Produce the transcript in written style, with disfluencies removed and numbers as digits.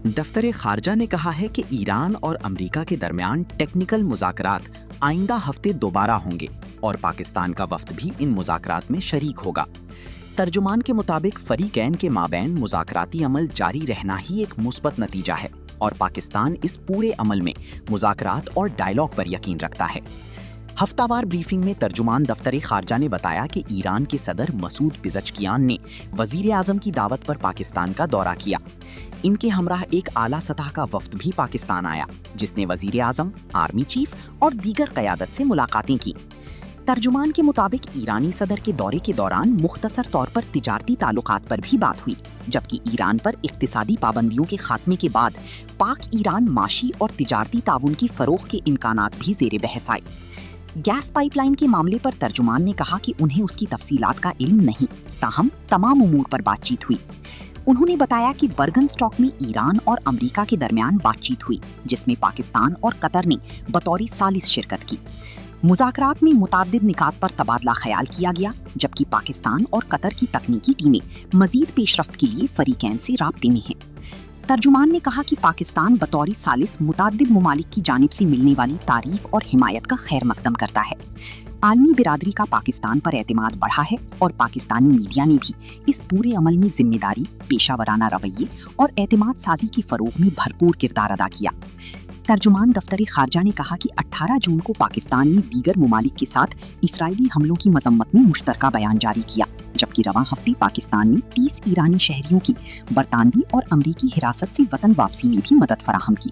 دفتر خارجہ نے کہا ہے کہ ایران اور امریکہ کے درمیان ٹیکنیکل مذاکرات آئندہ ہفتے دوبارہ ہوں گے اور پاکستان کا وفد بھی ان مذاکرات میں شریک ہوگا۔ ترجمان کے مطابق فریقین کے مابین مذاکراتی عمل جاری رہنا ہی ایک مثبت نتیجہ ہے اور پاکستان اس پورے عمل میں مذاکرات اور ڈائیلاگ پر یقین رکھتا ہے۔ ہفتہ وار بریفنگ میں ترجمان دفتر خارجہ نے بتایا کہ ایران کے صدر مسعود پزشکیان نے وزیر اعظم کی دعوت پر پاکستان کا دورہ کیا۔ ان کے ہمراہ ایک اعلیٰ سطح کا وفد بھی پاکستان آیا جس نے وزیر اعظم، آرمی چیف اور دیگر قیادت سے ملاقاتیں کی۔ ترجمان کے مطابق ایرانی صدر کے دورے کے دوران مختصر طور پر تجارتی تعلقات پر بھی بات ہوئی، جبکہ ایران پر اقتصادی پابندیوں کے خاتمے کے بعد پاک ایران معاشی اور تجارتی تعاون کی فروغ کے امکانات بھی زیر بحث آئے۔ گیس پائپ لائن کے معاملے پر ترجمان نے کہا کہ انہیں اس کی تفصیلات کا علم نہیں، تاہم تمام امور پر بات چیت ہوئی۔ انہوں نے بتایا کہ برگن اسٹاک میں ایران اور امریکہ کے درمیان بات چیت ہوئی جس میں پاکستان اور قطر نے بطور ثالث شرکت کی۔ مذاکرات میں متعدد نکات پر تبادلہ خیال کیا گیا، جبکہ پاکستان اور قطر کی تکنیکی ٹیمیں مزید پیش رفت کے لیے فریقین سے رابطے میں ہیں۔ ترجمان نے کہا کہ پاکستان بطور ثالث متعدد ممالک کی جانب سے ملنے والی تعریف اور حمایت کا خیر مقدم کرتا ہے۔ عالمی برادری کا پاکستان پر اعتماد بڑھا ہے اور پاکستانی میڈیا نے بھی اس پورے عمل میں ذمہ داری، پیشہ ورانہ رویے اور اعتماد سازی کے فروغ میں بھرپور کردار ادا کیا۔ ترجمان دفتر خارجہ نے کہا کہ 18 جون کو پاکستان نے دیگر ممالک کے ساتھ اسرائیلی حملوں کی مذمت میں مشترکہ بیان جاری کیا، جبکہ رواں ہفتے پاکستان نے 30 ایرانی شہریوں کی برطانوی اور امریکی حراست سے وطن واپسی میں بھی مدد فراہم کی۔